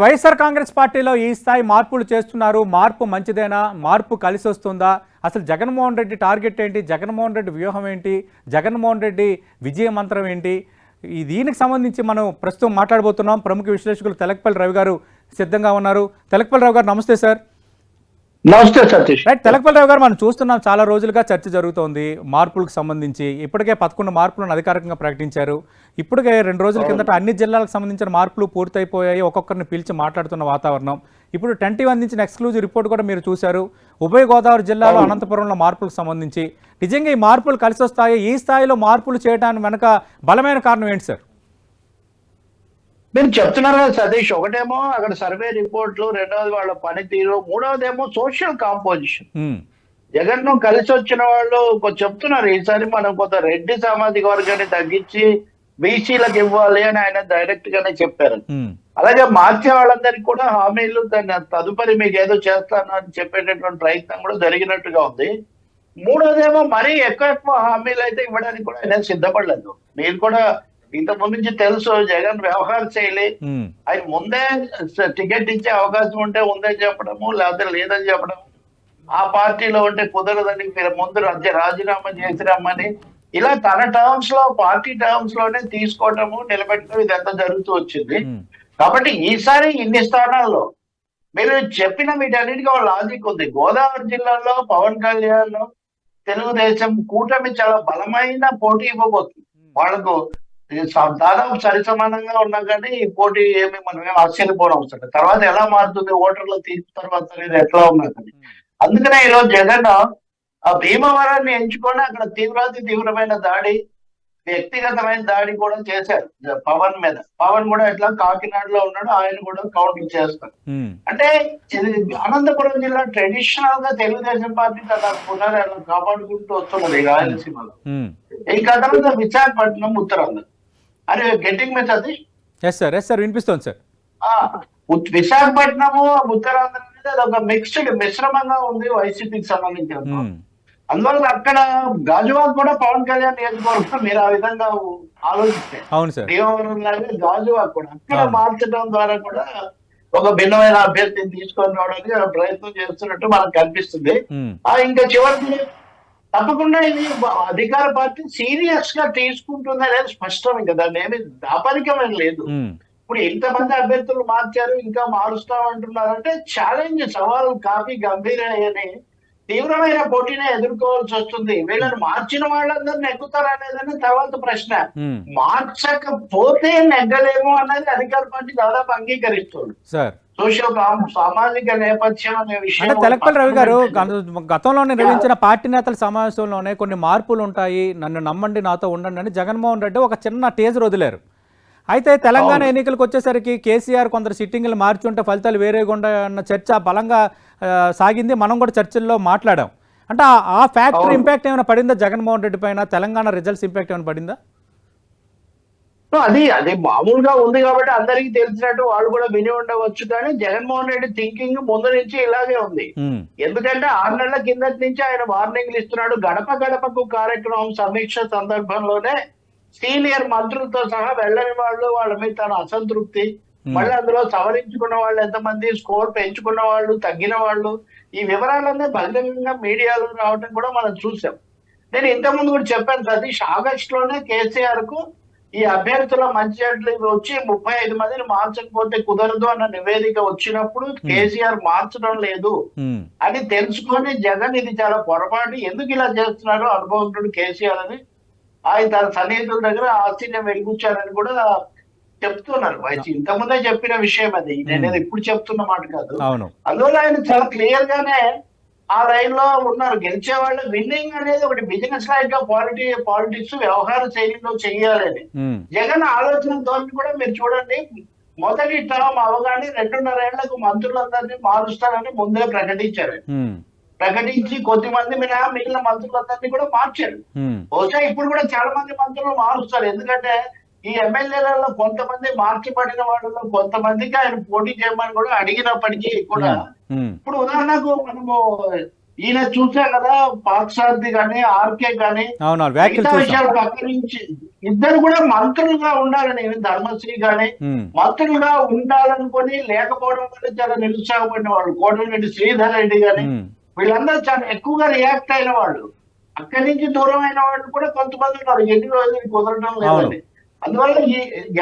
వైఎస్ఆర్ కాంగ్రెస్ పార్టీలో ఈ స్థాయి మార్పులు చేస్తున్నారు. మార్పు మంచిదేనా? మార్పు కలిసి వస్తుందా? అసలు జగన్మోహన్ రెడ్డి టార్గెట్ ఏంటి? జగన్మోహన్ రెడ్డి వ్యూహం ఏంటి? జగన్మోహన్ రెడ్డి విజయ మంత్రం ఏంటి? దీనికి సంబంధించి మనం ప్రస్తుతం మాట్లాడబోతున్నాం. ప్రముఖ విశ్లేషకులు తెలకపల్లి రవి గారు సిద్ధంగా ఉన్నారు. తెలకపల్లి రవి గారు నమస్తే సార్. నమస్తే సతీష్. రైట్, తెలకపల్లి రావు గారు, మనం చూస్తున్నాం చాలా రోజులుగా చర్చ జరుగుతోంది మార్పులకు సంబంధించి. ఇప్పటికే 11 మార్పులను అధికారికంగా ప్రకటించారు. ఇప్పటికే 2 రోజుల కిందట అన్ని జిల్లాలకు సంబంధించిన మార్పులు పూర్తయిపోయాయి. ఒక్కొక్కరిని పిలిచి మాట్లాడుతున్న వాతావరణం. ఇప్పుడు 10 అందించిన ఎక్స్క్లూజివ్ రిపోర్ట్ కూడా మీరు చూశారు. ఉభయ గోదావరి జిల్లాలో అనంతపురంలో మార్పులకు సంబంధించి నిజంగా ఈ మార్పులు కలిసి వస్తాయి? ఈ స్థాయిలో మార్పులు చేయడానికి వెనక బలమైన కారణం ఏంటి సార్? మీరు చెప్తున్నారు కదా సతీష్, ఒకటేమో అక్కడ సర్వే రిపోర్ట్లు, రెండవది వాళ్ళ పనితీరు, మూడవదేమో సోషల్ కాంపోజిషన్. జగన్ ను కలిసి వచ్చిన వాళ్ళు చెప్తున్నారు ఈసారి మనం కొంత రెడ్డి సామాజిక వర్గాన్ని తగ్గించి బీసీలకు ఇవ్వాలి అని ఆయన డైరెక్ట్ గానే చెప్పారు. అలాగే మార్చే వాళ్ళందరికీ కూడా హామీలు తదుపరి మీకు ఏదో చేస్తాను అని చెప్పేటటువంటి ప్రయత్నం కూడా జరిగినట్టుగా ఉంది. మూడోదేమో మరీ ఎక్కువ హామీలు అయితే ఇవ్వడానికి కూడా ఆయన సిద్ధపడలేదు. మీరు కూడా ఇంతకుముందు నుంచి తెలుసు జగన్ వ్యవహార శైలి. ఆయన ముందే టికెట్ ఇచ్చే అవకాశం ఉంటే ఉందే చెప్పడము, లేకపోతే లేదని చెప్పడం, ఆ పార్టీలో ఉంటే కుదరదని మీరు ముందు రాజీనామా చేసి రమ్మని, ఇలా తన టర్మ్స్ లో పార్టీ టర్మ్స్ లోనే తీసుకోవటము నిలబెట్టడం ఇదంతా జరుగుతూ వచ్చింది. కాబట్టి ఈసారి ఇన్ని స్థానాల్లో మీరు చెప్పిన వీటన్నిటికీ ఒక లాజిక్ ఉంది. గోదావరి జిల్లాలో పవన్ కళ్యాణ్ తెలుగుదేశం కూటమి చాలా బలమైన పోటీ ఇవ్వబోతుంది. వాళ్ళకు దాదాపు సరి సమానంగా ఉన్నా కానీ ఈ పోటీ ఏమి మనం ఏమి ఆశ్చర్యపోవడం అవసరం. తర్వాత ఎలా మారుతుంది ఓటర్ల తీర్పు తర్వాత అనేది ఎట్లా ఉన్నా కానీ. అందుకనే ఈరోజు జగన్ ఆ భీమవరాన్ని ఎంచుకొని అక్కడ తీవ్రమైన దాడి, వ్యక్తిగతమైన దాడి కూడా చేశారు పవన్ మీద. పవన్ కూడా ఎట్లా కాకినాడలో ఉన్నాడు, ఆయన కూడా కౌంటర్ చేస్తారు. అంటే అనంతపురం జిల్లా ట్రెడిషనల్ గా తెలుగుదేశం పార్టీ తన పునరాలను కాపాడుకుంటూ వస్తున్నది రాయలసీమలో. ఈ కథలో విశాఖపట్నం, ఉత్తరాంధ్ర. అరే గెట్టింగ్ మెస్ అది వినిపిస్తోంది సార్. విశాఖపట్నము, ఉత్తరాంధ్ర అనేది ఒక మిక్స్డ్ మిశ్రమంగా ఉంది వైసీపీకి సంబంధించిన. అందువల్ల అక్కడ గాజువాక్ కూడా పవన్ కళ్యాణ్ నియోజకవర్గం మీరు ఆ విధంగా ఆలోచిస్తే గాజువాక్ కూడా అక్కడ మార్చడం ద్వారా కూడా ఒక భిన్నమైన అభ్యర్థిని తీసుకొని రావడానికి ప్రయత్నం చేస్తున్నట్టు మనకు కనిపిస్తుంది. ఇంకా చివరికి తప్పకుండా ఇది అధికార పార్టీ సీరియస్ గా తీసుకుంటుంది అనేది స్పష్టం. ఇంకా దాన్ని ఏమి దాపరికమే లేదు. ఇప్పుడు ఇంతమంది అభ్యర్థులు మార్చారు, ఇంకా మారుస్తామంటున్నారంటే ఛాలెంజ్, సవాల్ కాఫీ గంభీరని తీవ్రమైన పోటీనే ఎదుర్కోవాల్సి వస్తుంది. వీళ్ళని మార్చిన వాళ్ళందరూ నెగ్గుతారు అనేదని తర్వాత ప్రశ్న. మార్చకపోతే నెగ్గలేము అనేది అధికార పార్టీ దాదాపు అంగీకరిస్తుంది. సోషల్ సామాజిక నేపథ్యం అనే విషయం. తెలకపల్లి రవి గారు, గతంలో నిర్వహించిన పార్టీ నేతల సమావేశంలోనే కొన్ని మార్పులు ఉంటాయి, నన్ను నమ్మండి, నాతో ఉండండి అని జగన్మోహన్ రెడ్డి ఒక చిన్న టేజర్ వదిలారు. అయితే తెలంగాణ ఎన్నికలకు వచ్చేసరికి కేసీఆర్ కొందరు సిట్టింగ్లు మార్చి ఉంటే ఫలితాలు వేరేగా అన్న చర్చ బలంగా సాగింది. మనం కూడా చర్చల్లో మాట్లాడాం. అంటే ఆ ఫ్యాక్టర్ ఇంపాక్ట్ ఏమైనా పడిందా జగన్మోహన్ రెడ్డి పైన? తెలంగాణ రిజల్ట్స్ ఇంపాక్ట్ ఏమైనా పడిందా? అది మామూలుగా ఉంది కాబట్టి అందరికీ తెలిసినట్టు వాళ్ళు కూడా విని ఉండవచ్చు. కానీ జగన్మోహన్ రెడ్డి థింకింగ్ ముందు నుంచి ఇలాగే ఉంది. ఎందుకంటే 6 నెలల కిందటి నుంచి ఆయన వార్నింగ్లు ఇస్తున్నాడు. గడప గడపకు కార్యక్రమం సమీక్ష సందర్భంలోనే సీనియర్ మంత్రులతో సహా వెళ్ళని వాళ్ళు, వాళ్ళ మీద తన అసంతృప్తి, మళ్ళీ అందులో సవరించుకున్న వాళ్ళు ఎంతమంది, స్కోర్ పెంచుకున్న వాళ్ళు, తగ్గిన వాళ్ళు, ఈ వివరాలన్నీ బహిరంగంగా మీడియాలో రావడం కూడా మనం చూసాం. నేను ఇంతకుముందు కూడా చెప్పాను సతీష్, ఆగస్టులోనే కేసీఆర్ కు ఈ అభ్యర్థుల మంచి చెడ్లు వచ్చి 35 మందిని మార్చకపోతే కుదరదు అన్న నివేదిక వచ్చినప్పుడు కేసీఆర్ మార్చడం లేదు అని తెలుసుకొని జగన్ ఇది చాలా పొరపాటు, ఎందుకు ఇలా చేస్తున్నారు అనుభవజ్ఞుడు కేసీఆర్ అని ఆయన తన సన్నిహితుల దగ్గర ఆశ్చర్యం వెలిగించారని కూడా చెప్తున్నారు. ఇంతకుముందే చెప్పిన విషయం అది, నేను ఇప్పుడు చెప్తున్న మాట కాదు. అందువల్ల ఆయన చాలా క్లియర్ గానే ఆ లైన్ లో ఉన్నారు. గెలిచే వాళ్ళు విన్నింగ్ అనేది ఒకటి బిజినెస్ లైక్ గా పాలిటిక్స్ వ్యవహార శైలిలో చెయ్యాలని జగన్ ఆలోచన ధోరణి కూడా మీరు చూడండి. మొదటి టర్మ్ అవగానే 2.5 ఏళ్లకు మంత్రులందరినీ మారుస్తారని ముందే ప్రకటించారు. ప్రకటించి కొద్దిమంది మిగిలిన మంత్రులందరినీ కూడా మార్చారు. బహుశా ఇప్పుడు కూడా చాలా మంది మంత్రులు మారుస్తారు. ఎందుకంటే ఈ ఎమ్మెల్యేలలో కొంతమంది మార్చబడిన వాళ్ళలో కొంతమందికి ఆయన పోటీ చేయమని కూడా అడిగినప్పటికీ కూడా ఇప్పుడు ఉదాహరణకు మనము ఈయన చూసా కదా, పాక్సార్ది కానీ ఆర్కే కానీ అవునవును వ్యాఖ్యలు మిగతా చూసాం. విషయాలు పక్క నుంచి ఇద్దరు కూడా మంత్రులుగా ఉండాలని, ధర్మశ్రీ గాని ఉమ్, మంత్రులుగా ఉండాలనుకొని లేకపోవడం వల్ల చాలా నిరుత్సాహపడిన వాళ్ళు. కోటమిరెడ్డి శ్రీధర్ రెడ్డి గాని ఉమ్, వీళ్ళందరూ చాలా ఎక్కువగా రియాక్ట్ అయిన వాళ్ళు. అక్కడి నుంచి దూరం అయిన వాళ్ళు కూడా కొంతమంది ఉన్నారు, ఎన్ని రోజులు కుదరడం అవును. లేదని. అందువల్ల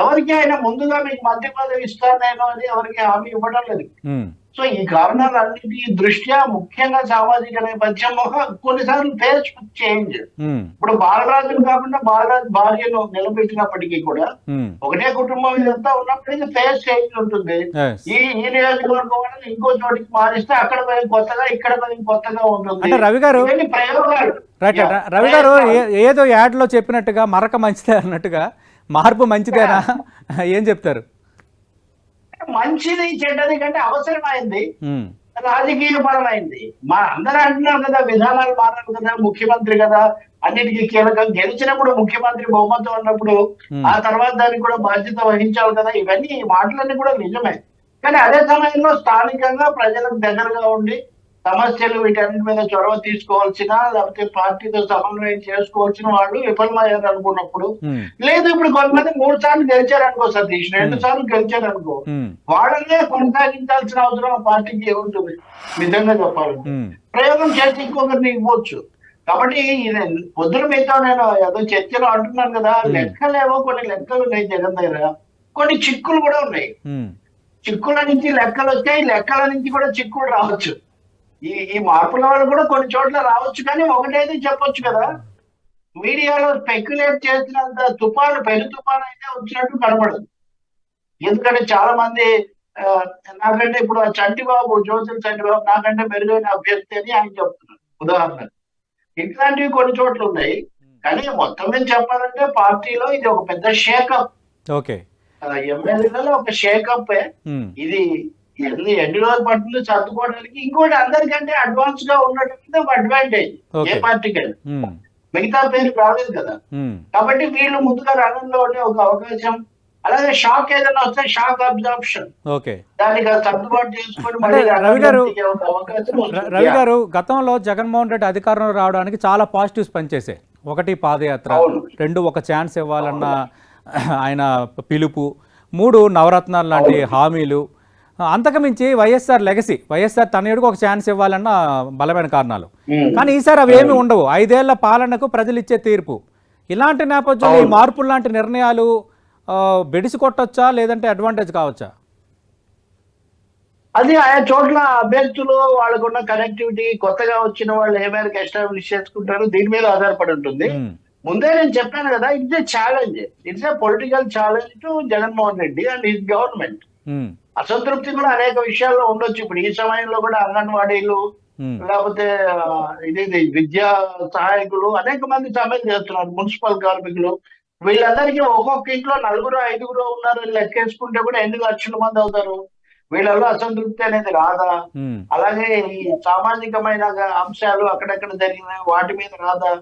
ఎవరికి ఆయన ముందుగా మీకు మంత్రి పదవి ఇస్తాను నేను అని ఎవరికి హామీ ఇవ్వడం లేదు. ఉమ్, సో ఈ కారణాలన్నిటి దృష్ట్యా ముఖ్యంగా సామాజిక నేపథ్యంలో కొన్నిసార్లు ఫేస్ చేంజ్. ఉమ్, ఇప్పుడు బాలరాజును కాకుండా బాలరాజు భార్యను నిలబెట్టినప్పటికీ కూడా ఉమ్, ఒకటే కుటుంబం ఇదంతా ఉన్నప్పటికీ ఫేస్ చేంజ్ ఉంటుంది. yes. ఈ నియోజకవర్గం వాళ్ళని ఇంకో చోటికి మారిస్తే అక్కడ కొంచెం కొత్తగా, ఇక్కడ కొంచెం కొత్తగా ఉంటుంది. అంటే రవి గారు ఇవన్నీ ప్రయోగాలు. Right Yeah. రవి గారు ఏదో యాడ్లో చెప్పినట్టుగా మరక మంచిదే అన్నట్టుగా మార్పు మంచిదేనా? ఏం చెప్తారు? మంచిది చెడ్డది కంటే అవసరమైంది, ఉమ్, రాజకీయ పరమైంది. మా అందరూ అంటున్నారు కదా, విధానాలు మారాలి కదా, ముఖ్యమంత్రి కదా అన్నిటికీ కీలకం. గెలిచినప్పుడు ముఖ్యమంత్రి బహుమతం ఉన్నప్పుడు ఆ తర్వాత దానికి కూడా బాధ్యత వహించాలి కదా. ఇవన్నీ ఈ మాటలన్నీ కూడా నిజమే. కానీ అదే సమయంలో స్థానికంగా ప్రజలకు దగ్గరగా ఉండి సమస్యలు వీటన్నిటి మీద చొరవ తీసుకోవాల్సిన, లేకపోతే పార్టీతో సమన్వయం చేసుకోవాల్సిన వాళ్ళు విఫలమయ్యారు అనుకున్నప్పుడు, ఉమ్, లేదు ఇప్పుడు కొంతమంది 3 సార్లు గెలిచారు అనుకో సతీష్, 2 సార్లు గెలిచారు అనుకో, ఉమ్, వాళ్ళనే కొనసాగించాల్సిన అవసరం ఆ పార్టీకి ఏముంటుంది నిజంగా చెప్పాలంటే. ఉమ్, ప్రయోగం చేసి ఇంకొకరిని ఇవ్వచ్చు. కాబట్టి ఇది పొద్దున మీతో నేను ఏదో చర్చలో అంటున్నాను కదా, లెక్కలేవో కొన్ని లెక్కలు ఉన్నాయి జగన్ దగ్గర, కొన్ని చిక్కులు కూడా ఉన్నాయి. ఉమ్, చిక్కుల నుంచి లెక్కలు వచ్చాయి, లెక్కల నుంచి కూడా చిక్కులు రావచ్చు. ఈ మార్పుల వల్ల కూడా కొన్ని చోట్ల రావచ్చు. కానీ ఒకటైతే చెప్పొచ్చు కదా, మీడియాలో స్పెక్యులేట్ చేసినంత తుఫాను, పెను తుఫాను అయితే వచ్చినట్టు కనబడదు. ఎందుకంటే చాలా మంది ఆ, నాకంటే ఇప్పుడు ఆ చంటిబాబు, జ్యోతుల చంటిబాబు నాకంటే మెరుగైన అభ్యర్థి అని ఆయన చెప్తున్నారు ఉదాహరణ. ఇట్లాంటివి కొన్ని చోట్ల ఉన్నాయి. కానీ మొత్తం మీద చెప్పాలంటే పార్టీలో ఇది ఒక పెద్ద షేకప్. ఓకే. ఎమ్మెల్యేలలో ఒక షేకప్. ఉమ్, ఇది ఎన్ని రోజులు పడుతుందో సర్దుకోవడానికి. ఇంకోటి అందరికంటే అడ్వాన్స్ గా ఉండటం ఒక అడ్వాంటేజ్ ఏ ఓకే. పార్టీకైనా. ఉమ్, మిగతా పేరు రాలేదు కదా, ఉమ్, కాబట్టి వీళ్ళు ముందుగా రంగంలో ఉండే ఒక అవకాశం. అలాగే షాక్ ఏదైనా వస్తే షాక్ అబ్జార్ప్షన్, ఓకే. దానికి సర్దుబాటు చేసుకొని అంటే మళ్ళీ రవి గారు రంగంలోకి దిగే ఒక అవకాశం వస్తుంది. రవి గారు గతంలో జగన్మోహన్ రెడ్డి అధికారంలో రావడానికి చాలా పాజిటివ్స్ పనిచేసాయి. ఒకటి పాదయాత్ర, అవును. 2 ఒక ఛాన్స్ ఇవ్వాలన్న ఆయన పిలుపు, 3 నవరత్నాలు లాంటి హామీలు, అంతకుమించి వైఎస్ఆర్ లెగసీ, వైఎస్ఆర్ తనయుడికి ఒక ఛాన్స్ ఇవ్వాలన్న బలమైన కారణాలు. కానీ ఈసారి అవి ఏమి ఉండవు. 5 ఏళ్ల పాలనకు ప్రజలు ఇచ్చే తీర్పు. ఇలాంటి నేపథ్యంలో ఈ మార్పులు లాంటి నిర్ణయాలు బెడిసి కొట్టొచ్చా, లేదంటే అడ్వాంటేజ్ కావచ్చా? అది ఆయా చోట్ల అభ్యర్థులు వాళ్ళకున్న కనెక్టివిటీ, కొత్తగా వచ్చిన వాళ్ళు ఏ మేరకు ఎస్టాబ్లిష్ చేసుకుంటారు దీని మీద ఆధారపడి ఉంటుంది. ఉమ్, ముందే నేను చెప్పాను కదా, it's a challenge, it's a political challenge to Jaganmohan Reddy and his government. Um, అసంతృప్తి కూడా అనేక విషయాల్లో ఉండొచ్చు. ఇప్పుడు ఈ సమయంలో కూడా అంగన్వాడీలు, ఉమ్, లేకపోతే ఇది విద్యా సహాయకులు అనేక మంది సమ్మె చేస్తున్నారు, మున్సిపల్ కార్మికులు. వీళ్ళందరికీ ఒక్కొక్క ఇంట్లో 4, 5 ఉన్నారని లెక్కేసుకుంటే కూడా ఎన్ని లక్షల మంది అవుతారు. వీళ్ళలో అసంతృప్తి అనేది రాదా? ఉమ్, అలాగే ఈ సామాజికమైన అంశాలు అక్కడక్కడ జరిగిన వాటి మీద రాదా?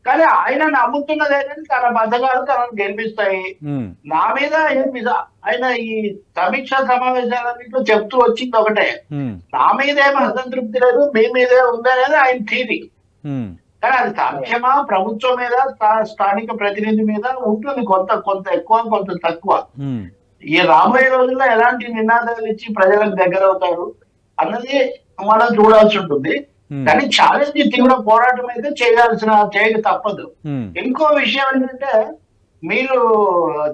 కానీ ఆయన నమ్ముతున్నది ఏంటంటే తన పథకాలు తనను గెలిపిస్తాయి. ఉమ్, నా మీద ఏం మీద ఆయన ఈ సమీక్షా సమావేశాలన్నింటిలో చెప్తూ వచ్చింది ఒకటే, ఉమ్, నా మీద ఏమి అసంతృప్తి లేదు, మీ మీదే ఉందనేది ఆయన థీరీ. ఉమ్, కానీ అది సాధ్యమా? ప్రభుత్వం మీద, స్థానిక ప్రతినిధి మీద ఉంటుంది, కొంత ఎక్కువ, కొంత తక్కువ. ఉమ్, ఈ రాబోయే రోజుల్లో ఎలాంటి నినాదాలు ఇచ్చి ప్రజలకు దగ్గర అవుతారు అన్నది మనం చూడాల్సి ఉంటుంది. కానీ ఛాలెంజ్, తీవ్ర పోరాటం అయితే చేయక తప్పదు. ఉమ్, ఇంకో విషయం ఏంటంటే, మీరు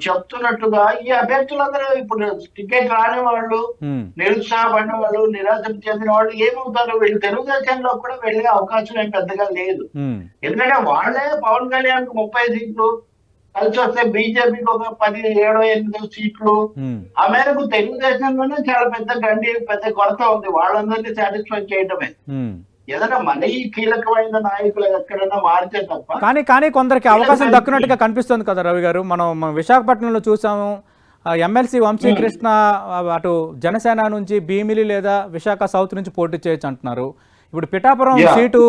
చెప్తున్నట్టుగా ఈ అభ్యర్థులందరూ ఇప్పుడు టికెట్ రాని వాళ్ళు, ఉమ్, నిరుత్సాహపడిన వాళ్ళు, నిరాశ చెందిన వాళ్ళు ఏమవుతారు? వీళ్ళు తెలుగుదేశంలో కూడా వెళ్ళే అవకాశం ఏం పెద్దగా లేదు. ఉమ్, ఎందుకంటే వాళ్ళే పవన్ కళ్యాణ్ కు 30 సీట్లు, కలిసి వస్తే బీజేపీకి ఒక 17, 8 సీట్లు. ఉమ్, ఆ మేరకు తెలుగుదేశంలోనే చాలా పెద్ద కొరత ఉంది. వాళ్ళందరినీ సాటిస్ఫై చేయడమే. ఉమ్. ఏదైనా మరీ కీలకమైన నాయకులు ఎక్కడైనా మారితే తప్ప. కానీ కొందరికి అవకాశం దక్కునట్టుగా కనిపిస్తుంది కదా రవి గారు. మనం విశాఖపట్నంలో చూసాము, ఎమ్మెల్సీ వంశీకృష్ణ అటు జనసేన నుంచి భీమిలి లేదా విశాఖ సౌత్ నుంచి పోటీ చేయొచ్చు అంటున్నారు. ఇప్పుడు పిఠాపురం సీటు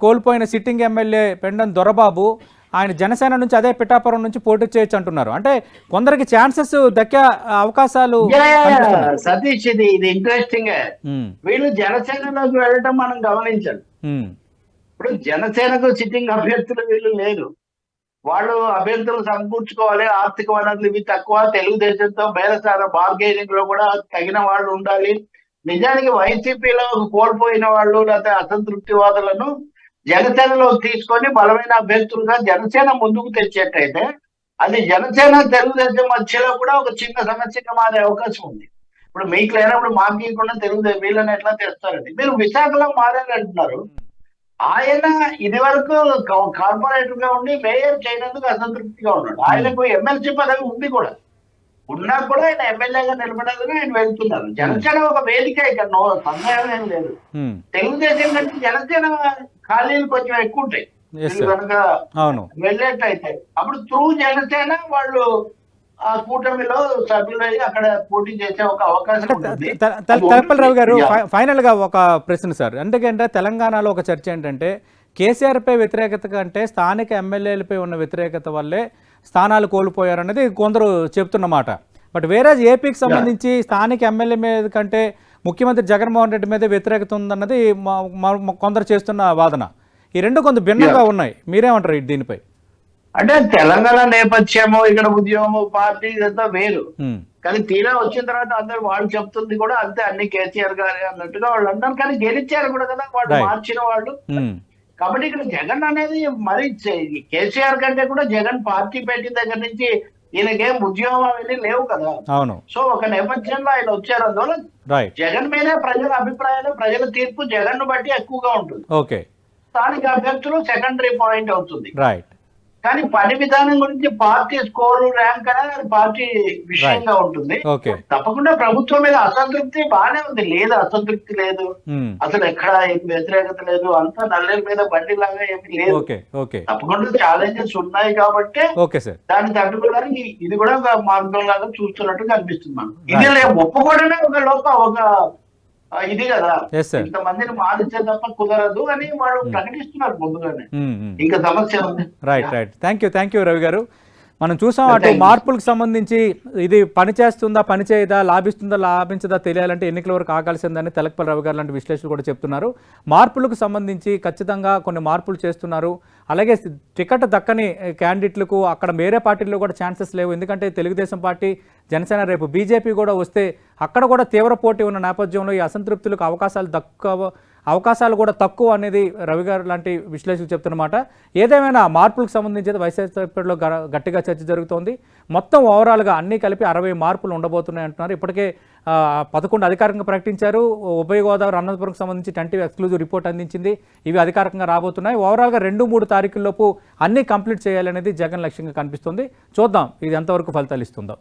కోల్పోయిన సిట్టింగ్ ఎమ్మెల్యే పెండన్ దొరబాబు ఆయన జనసేన నుంచి అదే పిఠాపురం నుంచి పోటీ చేయొచ్చు అంటున్నారు. అంటే కొందరికి ఛాన్సెస్ దక్కే అవకాశాలు కనిపిస్తున్నాయి. సతీష్, ఇది ఇంట్రెస్టింగ్. వీళ్ళు జనసేనలోకి వెళ్ళటం మనం గమనించాలి. ఇప్పుడు జనసేనకు సిట్టింగ్ అభ్యర్థులు వీళ్ళు లేరు. వాళ్ళు అభ్యర్థులు సమకూర్చుకోవాలి. ఆర్థిక వనరులు ఇవి తక్కువ. తెలుగుదేశంతో బేరసార బార్గెనింగ్ లో కూడా తగిన వాళ్ళు ఉండాలి. నిజానికి వైసీపీలో కోల్పోయిన వాళ్ళు లేకపోతే అసంతృప్తివాదులను జనసేనలో తీసుకొని బలమైన అభ్యర్థులుగా జనసేన ముందుకు తెచ్చేటైతే అది జనసేన తెలుగుదేశం మధ్యలో కూడా ఒక చిన్న సమస్యగా మారే అవకాశం ఉంది. ఇప్పుడు మీకు లేనప్పుడు మాకు ఇవ్వకుండా తెలుగుదేశం వీళ్ళని ఎట్లా తెస్తారండి? మీరు విశాఖలో మారారంటున్నారు. ఆయన ఇది వరకు కార్పొరేటర్ గా ఉండి మేయర్ చేయనందుకు అసంతృప్తిగా ఉన్నాడు. ఆయనకు ఎమ్మెల్సీ పదవి ఉంది కూడా, ఉన్నా కూడా ఆయన ఎమ్మెల్యేగా నిలబడేందుకు ఆయన వెళ్తున్నారు. జనసేన ఒక వేదిక, ఇక్కడ సందేహం ఏం లేదు. తెలుగుదేశం కంటే జనసేన ఖాళీలు కొంచెం ఎక్కువ ఉంటాయి కనుక వెళ్ళేటైతే అప్పుడు త్రూ జనసేన వాళ్ళు ఆ కూటమిలో సభ్యులయ్యి అక్కడ పోటీ చేసే ఒక అవకాశం ఉంటుంది. తెలపల్లి గారు, ఫైనల్ గా ఒక ప్రశ్న సార్. ఎందుకంటే తెలంగాణలో ఒక చర్చ ఏంటంటే కేసీఆర్ పై వ్యతిరేకత కంటే స్థానిక ఎమ్మెల్యేలపై ఉన్న వ్యతిరేకత వల్లే స్థానాలు కోల్పోయారనేది కొందరు చెప్తున్నమాట. బట్ వేరే ఏపీకి సంబంధించి స్థానిక ఎమ్మెల్యే మీద కంటే ముఖ్యమంత్రి జగన్మోహన్ రెడ్డి మీద వ్యతిరేకత ఉందన్నది కొందరు చేస్తున్న వాదన. ఈ రెండు కొంత భిన్నంగా ఉన్నాయి. మీరేమంటారు దీనిపై? అంటే తెలంగాణ నేపథ్యము, ఇక్కడ ఉద్యమము, పార్టీ ఇదంతా వేరు. కానీ తీరా వచ్చిన తర్వాత అందరు వాళ్ళు చెప్తుంది కూడా అంతే, అన్ని కేసీఆర్ గారి అన్నట్టుగా వాళ్ళు అన్నారు. కానీ గెలిచారు కూడా కదా వాళ్ళు, మార్చిన వాళ్ళు. కాబట్టి ఇక్కడ జగన్ అనేది మరి కేసీఆర్ కంటే కూడా జగన్ పార్టీ పెట్టిన దగ్గర నుంచి ఈయనకేం ఉద్యోగం అవన్నీ లేవు కదా. సో ఒక నేపథ్యంలో ఆయన వచ్చారు. అందువల్ల జగన్ మీదే ప్రజల అభిప్రాయాలు, ప్రజల తీర్పు జగన్ ను బట్టి ఎక్కువగా ఉంటుంది. స్థానిక అభ్యర్థులు సెకండరీ పాయింట్ అవుతుంది. కానీ పని విధానం గురించి పార్టీ స్కోరు, ర్యాంక్ అనేది పార్టీ విషయంగా ఉంటుంది. తప్పకుండా ప్రభుత్వం మీద అసంతృప్తి బాగానే ఉంది, లేదు అసంతృప్తి లేదు, అసలు ఎక్కడ వ్యతిరేకత లేదు, అంతా నల్లేరు మీద బండి లాగా ఏమి లేదు. తప్పకుండా ఛాలెంజెస్ ఉన్నాయి కాబట్టి దాన్ని తట్టుకోవడానికి ఇది కూడా ఒక మార్గం లాగా చూస్తున్నట్టు కనిపిస్తుంది మనకు. ఇది ఒప్పుకోవడమే ఒక ఒక ఇది కదా, ఇంతమందిని మారించే తప్ప కుదరదు అని వాళ్ళు ప్రకటిస్తున్నారు ముందుగానే. ఇంకా సమస్య ఉంది. థ్యాంక్ యూ రవి గారు. మనం చూసాం అటు మార్పులకు సంబంధించి ఇది పనిచేస్తుందా పనిచేయదా, లాభిస్తుందా లాభించదా తెలియాలంటే ఎన్నికల వరకు ఆగాల్సిందని తెలకపల్లి రవి గారు లాంటి విశ్లేషకులు కూడా చెప్తున్నారు. మార్పులకు సంబంధించి ఖచ్చితంగా కొన్ని మార్పులు చేస్తున్నారు. అలాగే టికెట్ దక్కని క్యాండిడేట్లకు అక్కడ వేరే పార్టీల్లో కూడా ఛాన్సెస్ లేవు. ఎందుకంటే తెలుగుదేశం పార్టీ, జనసేన, రేపు బీజేపీ కూడా వస్తే అక్కడ కూడా తీవ్ర పోటీ ఉన్న నేపథ్యంలో ఈ అసంతృప్తులకు అవకాశాలు కూడా తక్కువ అనేది రవి గారు లాంటి విశ్లేషకులు చెప్తున్నమాట. ఏదేమైనా మార్పులకు సంబంధించి వైఎస్ఆర్సీపీలో గట్టిగా చర్చ జరుగుతోంది. మొత్తం ఓవరాల్గా అన్నీ కలిపి 60 మార్పులు ఉండబోతున్నాయి అంటున్నారు. ఇప్పటికే 11 అధికారికంగా ప్రకటించారు. ఉభయ గోదావరి, అనంతపురంకి సంబంధించి 10 ఎక్స్క్లూజివ్ రిపోర్ట్ అందించింది. ఇవి అధికారికంగా రాబోతున్నాయి. ఓవరాల్గా 2-3 తారీఖుల్లోపు అన్నీ కంప్లీట్ చేయాలనేది జగన్ లక్ష్యంగా కనిపిస్తుంది. చూద్దాం ఇది ఎంతవరకు ఫలితాలు ఇస్తుందో.